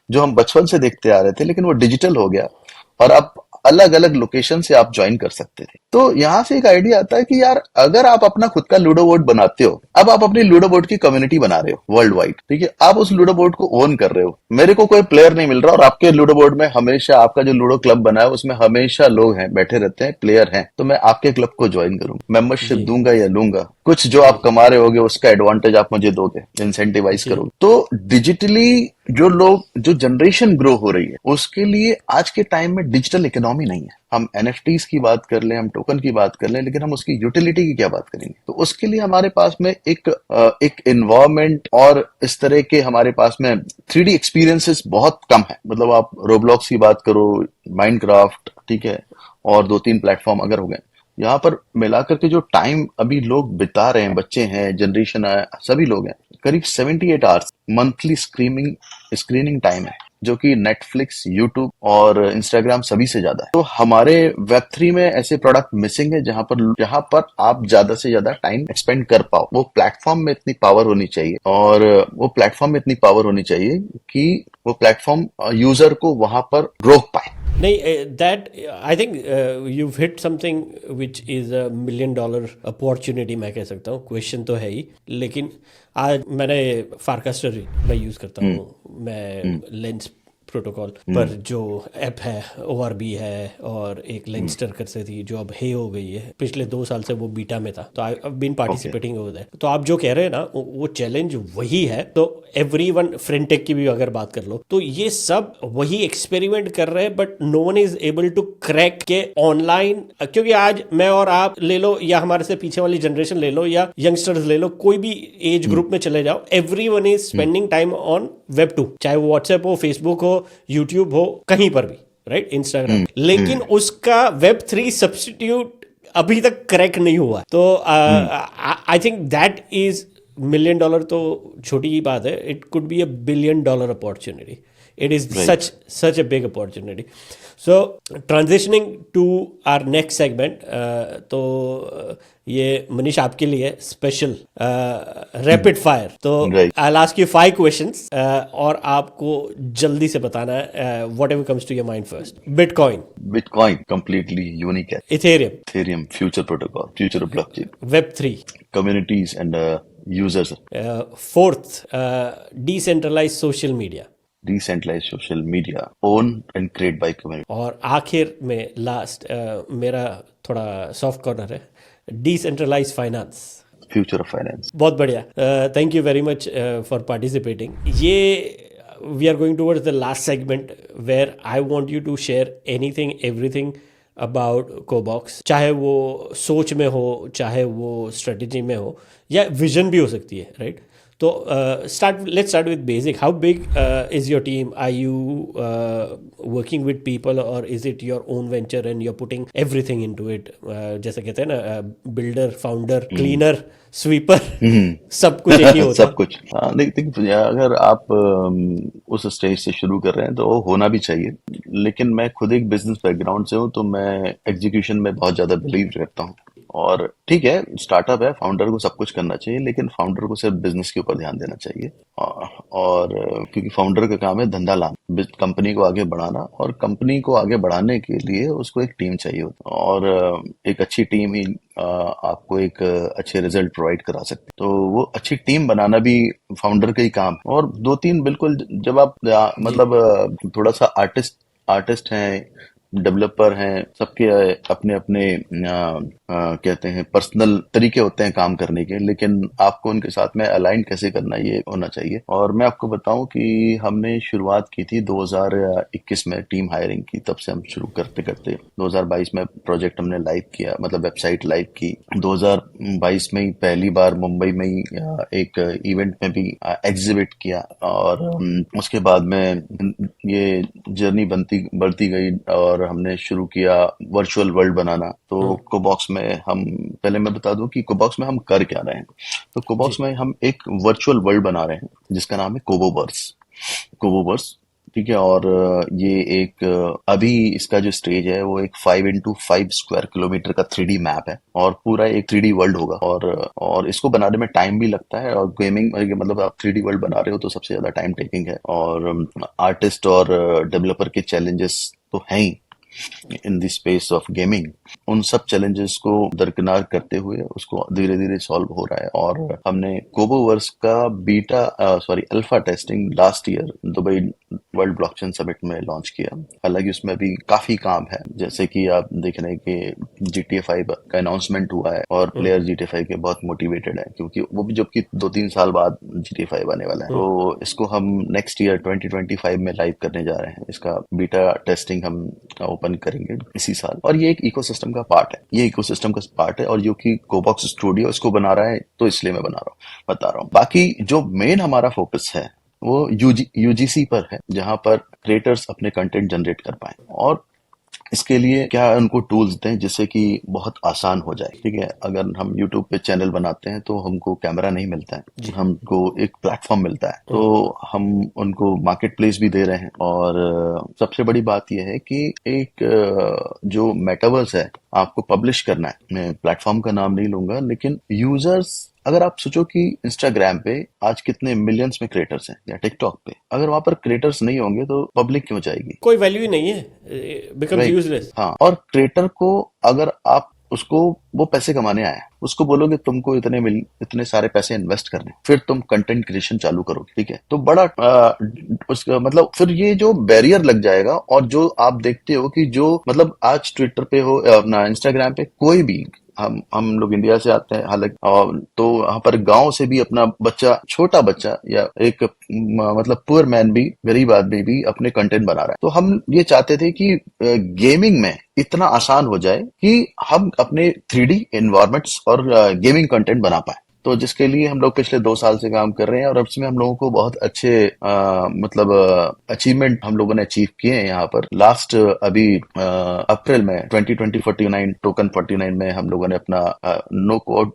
जो हम बचपन से देखते आ रहे थे, लेकिन वो डिजिटल हो गया, और अब अलग अलग लोकेशन से आप ज्वाइन कर सकते थे। तो यहाँ से एक आइडिया आता है कि यार, अगर आप अपना खुद का लूडो बोर्ड बनाते हो, अब आप अपनी लूडो बोर्ड की कम्युनिटी बना रहे हो वर्ल्ड वाइड, ठीक है, आप उस लूडो बोर्ड को ओन कर रहे हो। मेरे को कोई प्लेयर नहीं मिल रहा, और आपके लूडो बोर्ड में हमेशा, आपका जो लूडो क्लब बना है उसमें हमेशा लोग हैं, बैठे रहते हैं, प्लेयर हैं, तो मैं आपके क्लब को ज्वाइन करूंगा, मेंबरशिप जी दूंगा या लूंगा, कुछ जो जी आप कमा रहे होगे उसका एडवांटेज आप मुझे दोगे, इंसेंटिवाइज जी करोगे। तो डिजिटली जो लोग, जो जनरेशन ग्रो हो रही है, उसके लिए आज के टाइम में डिजिटल इकोनॉमी नहीं है। हम एनएफटीज की बात कर लें, हम टोकन की बात कर लें, लेकिन हम उसकी यूटिलिटी की क्या बात करेंगे? तो उसके लिए हमारे पास में एक इन्वायरमेंट, और इस तरह के हमारे पास में 3D एक्सपीरियंसेस बहुत कम है। मतलब आप रोब्लॉक्स की बात करो, माइनक्राफ्ट, ठीक है, और 2-3 प्लेटफॉर्म अगर हो गए, यहाँ पर मिलाकर के जो टाइम अभी लोग बिता रहे हैं, बच्चे हैं, जनरेशन है, सभी लोग हैं, करीब 78 आवर्स मंथली स्क्रीनिंग टाइम है, जो कि नेटफ्लिक्स, यूट्यूब और इंस्टाग्राम सभी से ज्यादा है। तो हमारे वेब 3 में ऐसे प्रोडक्ट मिसिंग है, जहां पर आप ज्यादा से ज्यादा टाइम एक्सपेंड कर पाओ। वो प्लेटफॉर्म में इतनी पावर होनी चाहिए, और वो प्लेटफॉर्म में इतनी पावर होनी चाहिए कि वो प्लेटफॉर्म यूजर को वहां पर रोक पाए। नहीं, that I think you hit something which is a $1 million opportunity, मैं कह सकता हूँ। क्वेश्चन तो है ही, लेकिन आज मैंने फारकास्टर मैं यूज़ करता हूँ, मैं लेंस प्रोटोकॉल पर जो ऐप है, ORB है, और एक लेंस्टर कर से थी जो अब हे हो गई है, पिछले 2 साल से वो बीटा में था, तो I have been participating over that. तो आप जो कह रहे हैं ना, वो चैलेंज वही है। तो एवरीवन, फ्रेंटेक की भी अगर बात कर लो, तो ये सब वही एक्सपेरिमेंट कर रहे हैं, but no one is able to crack के ऑनलाइन। क्योंकि आज मैं और आप ले लो, या हमारे से पीछे वाली जनरेशन ले लो, या यंगस्टर्स ले लो, कोई भी एज ग्रुप में चले जाओ, everyone is spending time on Web 2, चाहे वो व्हाट्सएप हो, फेसबुक हो, यूट्यूब हो, कहीं पर भी, राइट, इंस्टाग्राम। लेकिन उसका Web 3 सब्स्टिट्यूट अभी तक क्रैक नहीं हुआ। तो I think that is $1 million तो छोटी ही बात है, it could be $1 billion opportunity. It is such a big opportunity. So transitioning to our next segment, तो ये मनीष आपके लिए स्पेशल रैपिड फायर। तो I'll ask you 5 questions, और आपको जल्दी से बताना है whatever comes to your mind first. Bitcoin completely unique है। Ethereum future protocol, future of blockchain. Web 3 communities and users. 4th, decentralized social media. Decentralized social media owned and created by community. और आखिर में last, मेरा थोड़ा soft corner है, decentralise finance, future of finance. बहुत बढ़िया, thank you very much for participating. ये we are going towards the last segment where I want you to share anything, everything about Cobox, चाहे वो सोच में हो, चाहे वो स्ट्रेटजी में हो, या विजन भी हो सकती है, राइट? तो let's start with basic. How big is your team? Are you working with people, or is it your own venture and you're putting everything into it? जैसा कहते हैं ना, बिल्डर, फाउंडर, क्लीनर, स्वीपर, सब कुछ एक ही होता सब है। कुछ। हाँ, देखिए, अगर आप उस स्टेज से शुरू कर रहे हैं तो वो होना भी चाहिए, लेकिन मैं खुद एक बिजनेस बैकग्राउंड से हूँ, तो मैं एग्जीक्यूशन में बहुत ज्यादा बिलीव करता हूँ। और ठीक है, स्टार्टअप है, फाउंडर को सब कुछ करना चाहिए, लेकिन फाउंडर को सिर्फ बिजनेस के ऊपर ध्यान देना चाहिए। और क्योंकि फाउंडर का काम है धंधा लाना, कंपनी को आगे बढ़ाना, और कंपनी को आगे बढ़ाने के लिए उसको एक टीम चाहिए होता है, और एक अच्छी टीम ही आपको एक अच्छे रिजल्ट प्रोवाइड करा सकते हैं। तो वो अच्छी टीम बनाना भी फाउंडर का ही काम है। और दो तीन बिल्कुल, जब आप जी। मतलब थोड़ा सा आर्टिस्ट आर्टिस्ट हैं, डेवलपर हैं, सबके अपने अपने कहते हैं पर्सनल तरीके होते हैं काम करने के, लेकिन आपको उनके साथ में अलाइन कैसे करना, ये होना चाहिए। और मैं आपको बताऊं कि हमने शुरुआत की थी 2021 में टीम हायरिंग की, तब से हम शुरू करते करते 2022 में प्रोजेक्ट हमने लाइव किया, मतलब वेबसाइट लाइव की। 2022 में ही पहली बार मुंबई में ही एक इवेंट में भी एग्जिबिट किया, और उसके बाद में ये जर्नी बनती बढ़ती गई, और हमने शुरू किया वर्चुअल वर्ल्ड बनाना। तो कोबॉक्स में हम, पहले मैं बता दूं कि कोबॉक्स में हम कर क्या रहे हैं। तो कोबॉक्स जी। में हम एक वर्चुअल वर्ल्ड बना रहे हैं जिसका नाम है कोबोवर्स। कोबोवर्स, ठीक है। और ये एक अभी इसका जो स्टेज है वो एक 5x5 स्क्वायर किलोमीटर का 3D मैप है, और पूरा एक 3D वर्ल्ड होगा। और इसको बनाने में टाइम भी लगता है, और गेमिंग मतलब आप 3D वर्ल्ड बना रहे हो तो सबसे ज्यादा टाइम टेकिंग है। और आर्टिस्ट और डेवलपर के चैलेंजेस तो हैं ही in the space of gaming. उन सब चैलेंजेस को दरकिनार करते हुए उसको धीरे धीरे सॉल्व हो रहा है। और हमने कोबोवर्स का alpha testing last year Dubai world blockchain summit में लॉन्च किया। हालांकि उसमें भी काफी काम है, जैसे कि आप देख रहे हैं कि GTA 5 का अनाउंसमेंट हुआ है, और प्लेयर GTA 5 के बहुत मोटिवेटेड है, क्योंकि वो भी जबकि 2-3 साल बाद GTA 5 आने वाला है। तो इसको हम नेक्स्ट ईयर 2025 में लाइव करने जा रहे हैं। इसका बीटा टेस्टिंग हम ओपन करेंगे इसी साल। और ये एक इकोसिस्टम का पार्ट है, ये इकोसिस्टम का पार्ट है, और जो कि कोबॉक्स स्टूडियो इसको बना रहा है, तो इसलिए मैं बता रहा हूँ। बाकी जो मेन हमारा फोकस है वो यूजीसी पर है, जहां पर क्रिएटर्स अपने कंटेंट जनरेट कर पाए। और इसके लिए क्या उनको टूल्स दें जिससे कि बहुत आसान हो जाए। ठीक है, अगर हम यूट्यूब पे चैनल बनाते हैं तो हमको कैमरा नहीं मिलता है, हमको एक प्लेटफॉर्म मिलता है, तो हम उनको मार्केट प्लेस भी दे रहे हैं। और सबसे बड़ी बात यह है कि एक जो मेटावर्स है आपको पब्लिश करना है। मैं प्लेटफॉर्म का नाम नहीं लूंगा, लेकिन यूजर्स, अगर आप सोचो कि इंस्टाग्राम पे आज कितने मिलियंस में क्रिएटर्स हैं, या टिकटॉक पे, अगर वहां पर क्रिएटर्स नहीं होंगे तो पब्लिक क्यों जाएगी? कोई वैल्यू ही नहीं है, बिकम्स राइट। यूजलेस। हाँ, और क्रिएटर को अगर आप उसको, वो पैसे कमाने आया है, उसको बोलोगे तुमको इतने सारे पैसे इन्वेस्ट करने, फिर तुम कंटेंट क्रिएशन चालू करोगे, ठीक है, तो बड़ा उसका मतलब फिर ये जो बैरियर लग जाएगा। और जो आप देखते हो कि जो मतलब आज ट्विटर पे हो, अपना इंस्टाग्राम पे, कोई भी, हम लोग इंडिया से आते हैं, हालांकि तो वहां पर गांव से भी अपना बच्चा, छोटा बच्चा, या एक मतलब पुअर मैन भी, गरीब आदमी भी अपने कंटेंट बना रहा है। तो हम ये चाहते थे कि गेमिंग में इतना आसान हो जाए कि हम अपने 3D एनवायरमेंट्स और गेमिंग कंटेंट बना पाए। तो जिसके लिए हम लोग पिछले 2 साल से काम कर रहे हैं, और अब इसमें हम लोगों को बहुत अच्छे मतलब अचीवमेंट हम लोगों ने अचीव किए हैं। यहाँ पर लास्ट अभी अप्रैल में 2020 टोकन 49 में हम लोगों ने अपना नो कोड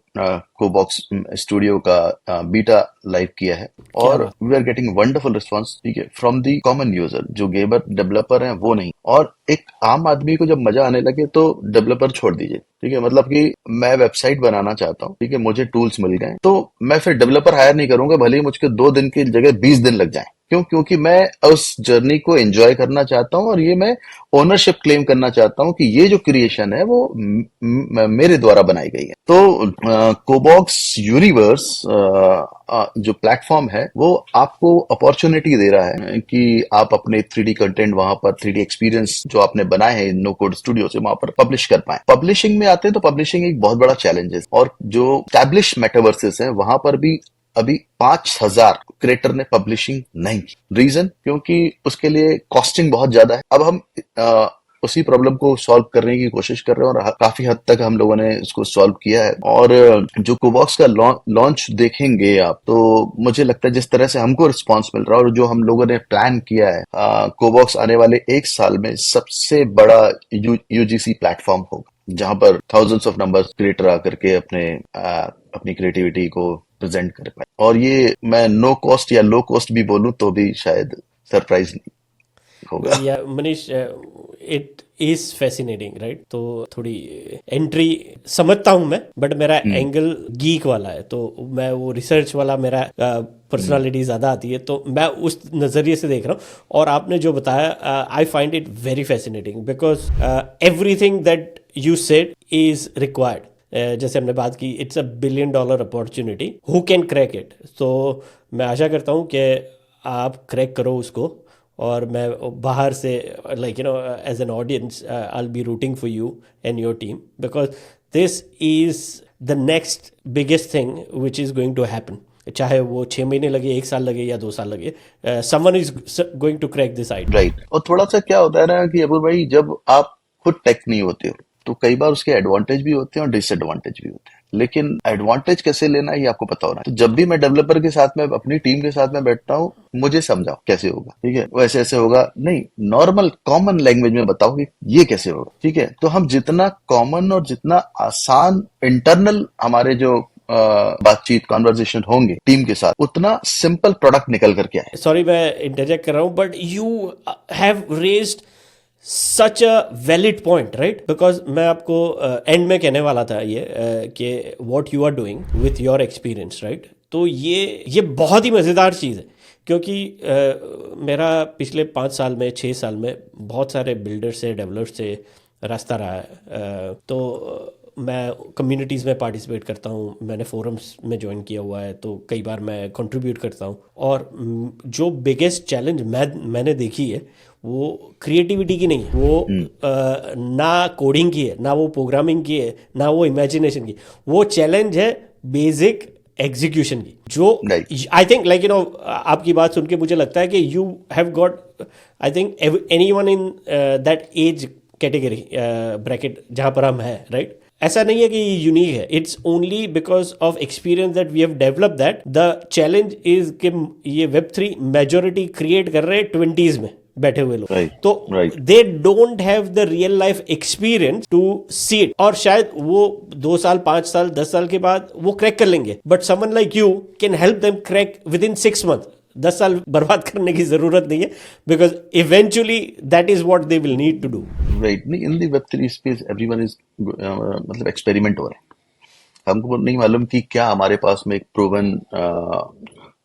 कोबॉक्स स्टूडियो का बीटा लाइव किया है, क्या और बात। We are getting wonderful response, ठीक है, फ्रॉम दी कॉमन यूजर। जो गेमर डेवलपर हैं वो नहीं, और एक आम आदमी को जब मजा आने लगे तो डेवलपर छोड़ दीजिए, ठीक है। मतलब कि मैं वेबसाइट बनाना चाहता हूँ, ठीक है, मुझे टूल्स मिल गए, तो मैं फिर डेवलपर हायर नहीं करूंगा, भले ही मुझको 2 दिन की जगह 20 दिन लग जाए। क्यों? क्योंकि मैं उस जर्नी को एंजॉय करना चाहता हूँ, और ये मैं ओनरशिप क्लेम करना चाहता हूँ कि ये जो क्रिएशन है वो मेरे द्वारा बनाई गई है। तो कोबॉक्स यूनिवर्स जो प्लेटफॉर्म है वो आपको अपॉर्चुनिटी दे रहा है कि आप अपने 3D कंटेंट वहां पर, 3D एक्सपीरियंस जो आपने बनाए हैं नो कोड स्टूडियो से, वहां पर पब्लिश कर पाए। पब्लिशिंग में आते हैं तो पब्लिशिंग एक बहुत बड़ा चैलेंज है, और जो एस्टैब्लिश मेटावर्सेस है वहां पर भी अभी 5,000 क्रिएटर ने पब्लिशिंग नहीं की। रीजन, क्योंकि उसके लिए कॉस्टिंग बहुत ज्यादा है। अब हम उसी प्रॉब्लम को सॉल्व करने की कोशिश कर रहे हैं और काफी हद तक हम लोगों ने इसको सॉल्व किया है। और जो कोबॉक्स का लॉन्च देखेंगे आप, तो मुझे लगता है जिस तरह से हमको रिस्पॉन्स मिल रहा है और जो हम लोगों ने प्लान किया है, कोबॉक्स आने वाले एक साल में सबसे बड़ा यूजीसी प्लेटफॉर्म होगा, जहां पर थाउजेंड्स ऑफ नंबर्स क्रिएटर आकर के अपनी क्रिएटिविटी को प्रेजेंट कर पाए। और ये मैं नो कॉस्ट या लो कॉस्ट भी बोलूं तो भी शायद सरप्राइज नहीं होगा। या Manish, it is fascinating, right? तो थोड़ी एंट्री समझता हूँ मैं, बट मेरा एंगल गीक वाला है, तो मैं वो रिसर्च वाला, मेरा पर्सनालिटी ज़्यादा आती है, तो मैं उस नज़रिए से देख रहा हूँ। और आपने जो बताया, I find it very fascinating, because everything that you said is required. जैसे हमने बात की, it's $1 billion opportunity, who can crack it? तो मैं आशा करता हूँ कि आप क्रैक करो उसको, और मैं बाहर से, like you know, as an audience, I will be rooting for you and your team, because this is the next biggest thing which is going to happen. चाहे वो 6 महीने लगे, 1 साल लगे या 2 साल लगे, someone is going to crack this idea. Right. और थोड़ा सा क्या होता है ना कि अबू भाई, जब आप खुद टेक नहीं होते हो तो कई बार उसके एडवांटेज भी होते हैं और डिसएडवांटेज भी होते हैं। लेकिन एडवांटेज कैसे लेना है ये आपको पता होना है। तो जब भी मैं डेवलपर के साथ में, अपनी टीम के साथ में बैठता हूँ, मुझे समझाओ कैसे होगा, ठीक है, वो ऐसे ऐसे होगा नहीं, नॉर्मल कॉमन लैंग्वेज में बताओ कि ये कैसे होगा, ठीक है। तो हम जितना कॉमन और जितना आसान इंटरनल हमारे जो बातचीत कॉन्वर्जेशन होंगे टीम के साथ, उतना सिंपल प्रोडक्ट निकल करके आए। सॉरी मैं इंटरजेक्ट कर रहा हूँ, but you have raised such a valid point, right? Because मैं आपको एंड में कहने वाला था ये, कि what you are doing with your experience, right? तो ये बहुत ही मज़ेदार चीज़ है, क्योंकि मेरा पिछले 5 साल में, 6 साल में बहुत सारे बिल्डर से, डेवलपर्स से रास्ता रहा है। तो मैं कम्युनिटीज़ में पार्टिसिपेट करता हूँ, मैंने फोरम्स में ज्वाइन किया हुआ है, तो कई बार मैं कंट्रीब्यूट करता हूँ। और जो बिगेस्ट चैलेंज मैंने देखी है, वो क्रिएटिविटी की नहीं है, वो ना कोडिंग की है, ना वो प्रोग्रामिंग की है, ना वो इमेजिनेशन की। वो चैलेंज है बेसिक एग्जीक्यूशन की, जो I think, like you know, आपकी बात सुन के मुझे लगता है कि you have got, I think, anyone in that age category bracket जहाँ पर हम हैं, राइट? ऐसा नहीं है कि ये यूनिक है, it's only because of experience that we have develop that. The challenge is कि ये Web3 मेजोरिटी क्रिएट कर रहे हैं 20s में बैठे हुए लोग, तो they don't have the real life experience to see it. और शायद वो 2 साल, 5 साल, 10 साल के बाद वो क्रैक कर लेंगे, but someone like you can help them crack within 6 month. 10 साल बर्बाद करने की जरूरत नहीं है, because eventually that is what they will need to do. Right. नहीं, in the Web3 space everyone is, मतलब एक्सपेरिमेंट हो रहा है। हमको नहीं मालूम कि क्या हमारे पास में एक प्रूवन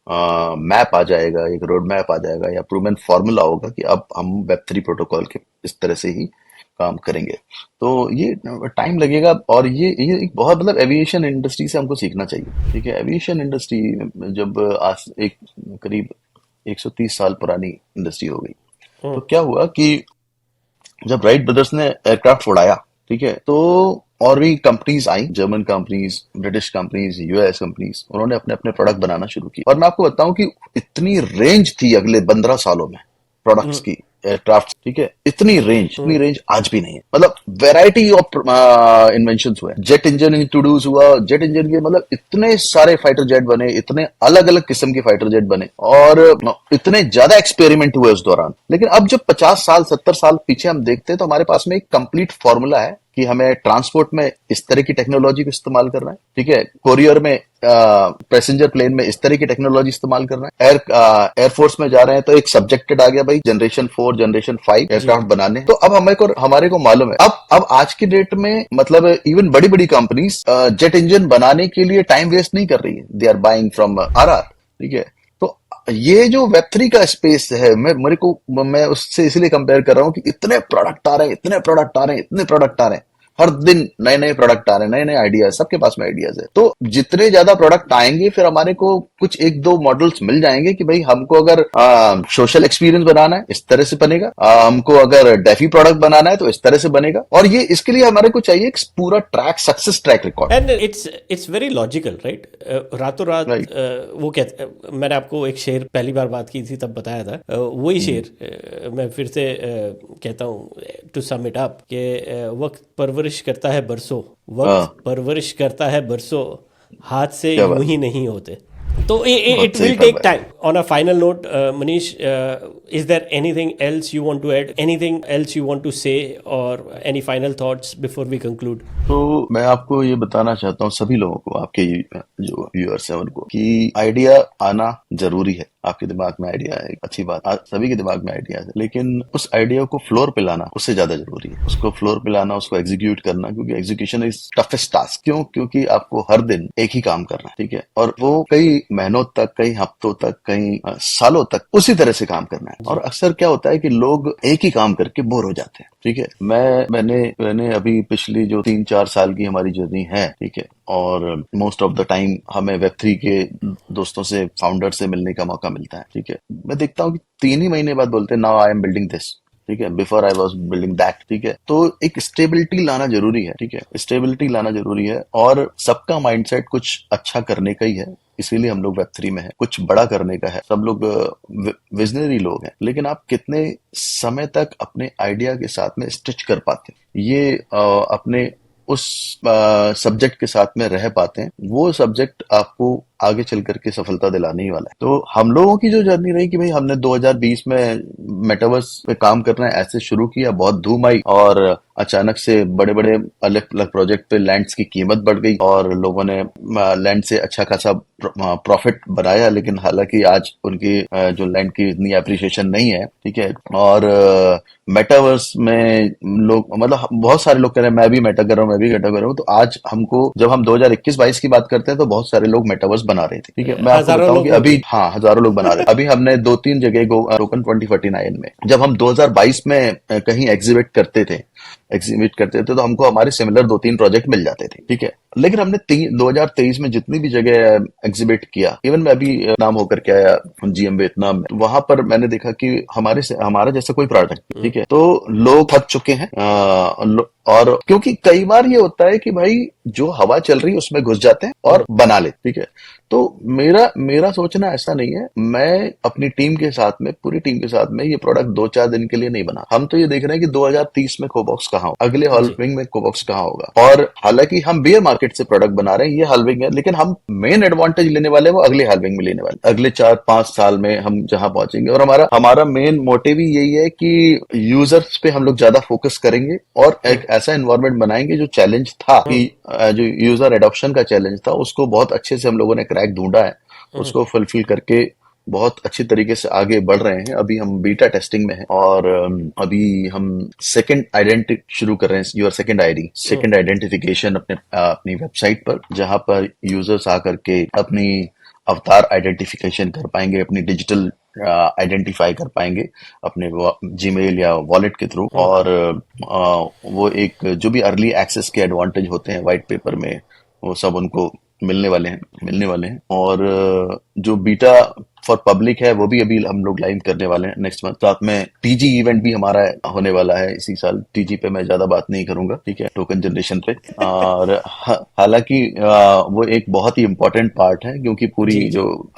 मैप आ जाएगा, एक रोड मैप आ जाएगा, या प्रूवन फॉर्मूला होगा कि अब हम Web3 प्रोटोकॉल के इस तरह से ही काम करेंगे। तो ये टाइम लगेगा। और ये एक बहुत, मतलब एविएशन इंडस्ट्री से हमको सीखना चाहिए, ठीक है। एविएशन इंडस्ट्री जब आज एक करीब 130 साल पुरानी इंडस्ट्री हो गई, तो क्या हुआ कि जब राइट ब्रदर्स ने एयरक्राफ्ट उड़ाया, ठीक है, तो और भी कंपनीज आई, German companies, British companies, US companies, उन्होंने अपने अपने प्रोडक्ट बनाना शुरू किए। और मैं आपको बताऊं कि इतनी रेंज थी अगले 15 सालों में प्रोडक्ट्स की, एयरक्राफ्ट, ठीक है, इतनी रेंज आज भी नहीं है। मतलब वेराइटी ऑफ इन्वेंशंस हुए, जेट इंजन इंट्रोड्यूस हुआ, जेट इंजन के मतलब इतने सारे फाइटर जेट बने, इतने अलग अलग किस्म के फाइटर जेट बने, और इतने ज्यादा एक्सपेरिमेंट हुए उस दौरान। लेकिन अब जब 50 साल 70 साल पीछे हम देखते हैं, तो हमारे पास में एक कंप्लीट फॉर्मूला है कि हमें ट्रांसपोर्ट में इस तरह की टेक्नोलॉजी को इस्तेमाल करना है, ठीक है, कोरियर में, पैसेंजर प्लेन में इस तरह की टेक्नोलॉजी इस्तेमाल करना है, एयरफोर्स में जा रहे हैं तो एक सब्जेक्टेड आ गया भाई, जनरेशन 4, जनरेशन 5 एयरक्राफ्ट बनाने। तो अब हमारे को मालूम है, अब आज की डेट में, मतलब इवन बड़ी बड़ी कंपनीज जेट इंजन बनाने के लिए टाइम वेस्ट नहीं कर रही है, they are buying from RR, ठीक है। तो ये जो Web3 का स्पेस है, मैं उससे इसलिए कंपेयर कर रहा हूं कि इतने प्रोडक्ट आ रहे हैं, इतने प्रोडक्ट आ रहे हैं, इतने प्रोडक्ट आ रहे हैं, हर दिन नए नए प्रोडक्ट आ रहे हैं, नए नए आइडियाज, सबके पास में आइडियाज है। तो जितने ज्यादा प्रोडक्ट आएंगे फिर हमारे को कुछ एक दो मॉडल्स मिल जाएंगे कि भाई हमको अगर सोशल एक्सपीरियंस बनाना है इस तरह से बनेगा, हमको अगर डेफी प्रोडक्ट बनाना है तो इस तरह से बनेगा, और ये इसके लिए हमारे को चाहिए एक पूरा track, success track record. And it's very logical, right? रातों रात राइट। वो कहते, मैंने आपको एक शेर पहली बार बात की थी तब बताया था, वही शेर मैं फिर से कहता हूँ टू सम इट अप कि वक्त परवरिश करता है बरसों, वक्त हाँ, परवरिश करता है बरसों, हाथ से क्या यूं बात ही है, नहीं होते। तो बहुत it सही will take फरमाया। time. On a final note, Manish, is there anything else you want to add? Anything else you want to say, or any final thoughts before we conclude? तो मैं आपको ये बताना चाहता हूँ सभी लोगों को, आपके जो व्यूअर्स हैं उनको, कि आइडिया आना जरूरी है। आपके दिमाग में आइडिया है, अच्छी बात, सभी के दिमाग में आइडिया है, लेकिन उस आइडिया को फ्लोर पे लाना उससे ज्यादा जरूरी है। उसको फ्लोर पे लाना, उसको एग्जीक्यूट करना, क्योंकि एग्जीक्यूशन इज टफेस्ट टास्क। क्यों? क्योंकि आपको हर दिन एक ही काम करना है, ठीक है, और वो कई महीनों तक, कई हफ्तों तक, कई सालों तक उसी तरह से काम करना है। और अक्सर क्या होता है कि लोग एक ही काम करके बोर हो जाते हैं, ठीक है। मैंने अभी पिछली जो 3-4 साल की हमारी जर्नी है, ठीक है, और मोस्ट ऑफ द टाइम हमें वेब3 के दोस्तों से, फाउंडर से मिलने का मौका मिलता है, ठीक है। मैं देखता हूँ कि 3 ही महीने बाद बोलते हैं now I am building this, ठीक है, before I was building that, ठीक है। तो एक स्टेबिलिटी लाना जरूरी है, ठीक है, स्टेबिलिटी लाना जरूरी है। और सबका माइंडसेट कुछ अच्छा करने का ही है, इसीलिए हम लोग वेब3 में है, कुछ बड़ा करने का है। सब लोग विजनरी लोग हैं, लेकिन आप कितने समय तक अपने आइडिया के साथ में स्टिच कर पाते हैं, ये अपने उस सब्जेक्ट के साथ में रह पाते हैं, वो सब्जेक्ट आपको आगे चल करके सफलता दिलाने ही वाला है। तो हम लोगों की जो जर्नी रही कि भाई हमने 2020 में मेटावर्स पे काम करना है ऐसे शुरू किया, बहुत धूम आई, और अचानक से बड़े बड़े अलग अलग प्रोजेक्ट पे लैंड्स की कीमत बढ़ गई और लोगों ने लैंड से अच्छा खासा प्रॉफिट बनाया। लेकिन हालांकि आज उनकी जो लैंड की इतनी एप्रिसिएशन नहीं है, ठीक है। और मेटावर्स में लोग, मतलब बहुत सारे लोग कह रहे हैं मैं भी मेटा कर रहा हूँ, मैं भी मेटा कर रहा हूँ। तो आज हमको, जब हम 2021-22 की बात करते हैं तो बहुत सारे लोग मेटावर्स बना रहे थे, ठीक है। मैं आपको हजारों बताऊं लोग कि होंगे। अभी, हाँ, हजारों लोग बना रहे हैं। अभी हमने 2-3 जगह टोकन 2049 में, जब हम 2022 में कहीं एग्जिबिट करते थे तो हमको हमारे सिमिलर 2-3 प्रोजेक्ट मिल जाते थे, ठीक है। लेकिन हमने 2023 में जितनी भी जगह एग्जिबिट किया, इवन मैं अभी नाम होकर के आया जीएम वियतनाम में, वहां पर मैंने देखा कि हमारा जैसा कोई प्रोडक्ट, ठीक है, तो लोग थक चुके हैं। और क्योंकि कई बार ये होता है कि भाई जो हवा चल रही है उसमें घुस जाते हैं और बना लेते, ठीक है। तो मेरा सोचना ऐसा नहीं है। मैं अपनी टीम के साथ में, पूरी टीम के साथ में, ये प्रोडक्ट 2-4 दिन के लिए नहीं बना। हम तो ये देख रहे हैं कि 2030 में कोबॉक्स कहाँ होगा, अगले हाल्विंग में कोबॉक्स कहाँ होगा। और हालांकि हम बियर मार्केट से प्रोडक्ट बना रहे हैं, ये हाल्विंग है, लेकिन हम मेन एडवांटेज लेने वाले वो अगले हाल्विंग में लेने वाले, अगले 4-5 साल में हम जहां पहुंचेंगे। और हमारा मेन मोटिव ही यही है कि यूजर्स पे हम लोग ज्यादा फोकस करेंगे और एक ऐसा एनवायरनमेंट बनाएंगे। जो चैलेंज था कि जो यूजर एडॉप्शन का चैलेंज था, उसको बहुत अच्छे से हम लोगों ने क्रैक ढूंढा है, उसको फुलफिल करके बहुत अच्छी तरीके से आगे बढ़ रहे हैं। अभी हम बीटा टेस्टिंग में हैं और अभी हम सेकंड आइडेंटिटी शुरू कर रहे हैं, यूर सेकंड आइडेंटिफिकेशन अपनी वेबसाइट पर, जहां पर यूजर्स आकर के अपनी अवतार आइडेंटिफिकेशन कर पाएंगे, अपनी डिजिटल आइडेंटिफाई कर पाएंगे अपने जीमेल या वॉलेट के थ्रू। और वो एक जो भी अर्ली एक्सेस के एडवांटेज होते हैं व्हाइट पेपर में, वो सब उनको मिलने वाले हैं। और जो बीटा फॉर पब्लिक है वो भी अभी हम लोग लाइव करने वाले हैं नेक्स्ट मंथ। साथ में टीजी इवेंट भी हमारा होने वाला है इसी साल। टीजी पे मैं ज्यादा बात नहीं करूंगा, ठीक है, टोकन जनरेशन पे। और हालांकि वो एक बहुत ही इंपॉर्टेंट पार्ट है, क्योंकि पूरी जी जी। जो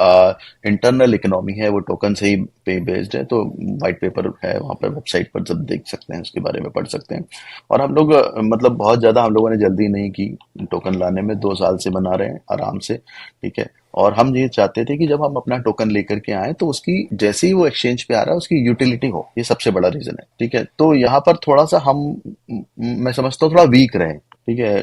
इंटरनल इकोनॉमी है वो टोकन से ही पे बेस्ड है। तो व्हाइट पेपर है, वहां पर वेबसाइट पर सब देख सकते हैं, उसके बारे में पढ़ सकते हैं। और हम लोग मतलब बहुत ज्यादा हम लोगों ने जल्दी नहीं की टोकन लाने में, 2 साल से बना रहे हैं आराम से, ठीक है। और हम ये चाहते थे कि जब हम अपना टोकन लेकर के आए तो उसकी, जैसे ही वो एक्सचेंज पे आ रहा है, उसकी यूटिलिटी हो, ये सबसे बड़ा रीजन है, ठीक है। तो यहाँ पर थोड़ा सा मैं समझता हूँ थोड़ा वीक रहे, ठीक है।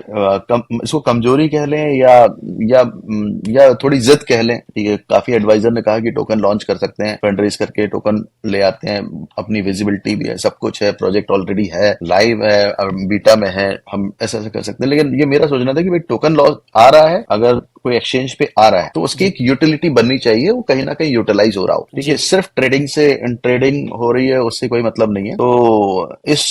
इसको कमजोरी कह लें या थोड़ी जिद कह लें, ठीक है। काफी एडवाइजर ने कहा कि टोकन लॉन्च कर सकते हैं, फंड रेज करके टोकन ले आते हैं, अपनी विजिबिलिटी भी है, सब कुछ है, प्रोजेक्ट ऑलरेडी है, लाइव है, बीटा में है, हम ऐसा कर सकते हैं। लेकिन ये मेरा सोचना था कि भाई टोकन लॉन्च आ रहा है, अगर कोई एक्सचेंज पे आ रहा है तो उसकी एक यूटिलिटी बननी चाहिए, वो कहीं ना कहीं यूटिलाइज हो रहा हो। ठीक है, जी सिर्फ ट्रेडिंग से ट्रेडिंग हो रही है उससे कोई मतलब नहीं है। तो इस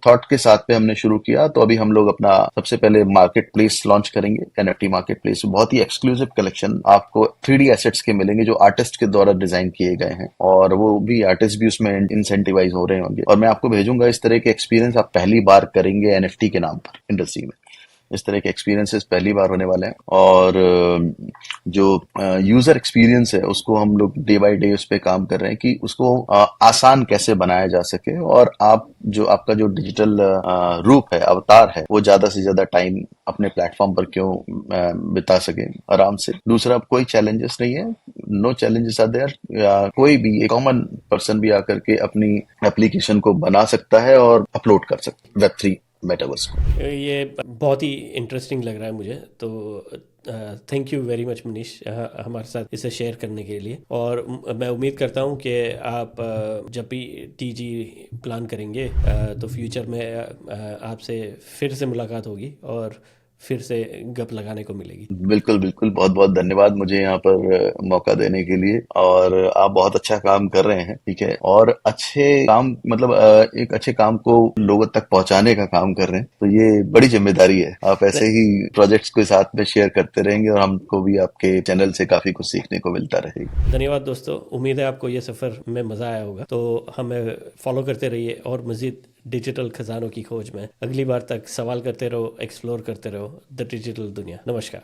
थॉट के साथ में हमने शुरू किया। तो अभी हम लोग अपना सबसे पहले मार्केट प्लेस लॉन्च करेंगे, एनएफटी मार्केट प्लेस। बहुत ही एक्सक्लूसिव कलेक्शन आपको 3D एसेट्स के मिलेंगे जो आर्टिस्ट के द्वारा डिजाइन किए गए हैं, और वो भी आर्टिस्ट भी उसमें इंसेंटिवाइज हो रहे होंगे। और मैं आपको भेजूंगा इस तरह के एक्सपीरियंस आप पहली बार करेंगे एनएफटी के नाम पर इंडस्ट्री में। इस तरह के एक्सपीरियंसेस पहली बार होने वाले हैं। और जो यूजर एक्सपीरियंस है उसको हम लोग डे बाय डे उस पर काम कर रहे हैं कि उसको आसान कैसे बनाया जा सके, और आप जो आपका जो डिजिटल रूप है, अवतार है, वो ज्यादा से ज्यादा टाइम अपने प्लेटफॉर्म पर क्यों बिता सके आराम से। दूसरा, कोई चैलेंजेस नहीं है, नो चैलेंजेस आर देयर। कोई भी एक कॉमन पर्सन भी आकर के अपनी एप्लीकेशन को बना सकता है और अपलोड कर सकता है Web3 मेटावर्स को। ये बहुत ही इंटरेस्टिंग लग रहा है मुझे। तो thank you very much Manish हमारे साथ इसे शेयर करने के लिए। और मैं उम्मीद करता हूँ कि आप जब भी टीजी प्लान करेंगे तो फ्यूचर में आपसे फिर से मुलाकात होगी और फिर से गप लगाने को मिलेगी। बिल्कुल बिल्कुल, बहुत बहुत धन्यवाद मुझे यहाँ पर मौका देने के लिए। और आप बहुत अच्छा काम कर रहे हैं, ठीक है, और अच्छे काम मतलब एक अच्छे काम को लोगों तक पहुंचाने का काम कर रहे हैं। तो ये बड़ी जिम्मेदारी है। आप ऐसे ही प्रोजेक्ट्स के साथ में शेयर करते रहेंगे और हमको भी आपके चैनल से काफी कुछ सीखने को मिलता रहेगा। धन्यवाद दोस्तों, उम्मीद है आपको ये सफ़र में मज़ा आया होगा। तो हमें फॉलो करते रहिए और मज़ीद डिजिटल खजानों की खोज में। अगली बार तक सवाल करते रहो, एक्सप्लोर करते रहो द डिजिटल दुनिया। नमस्कार।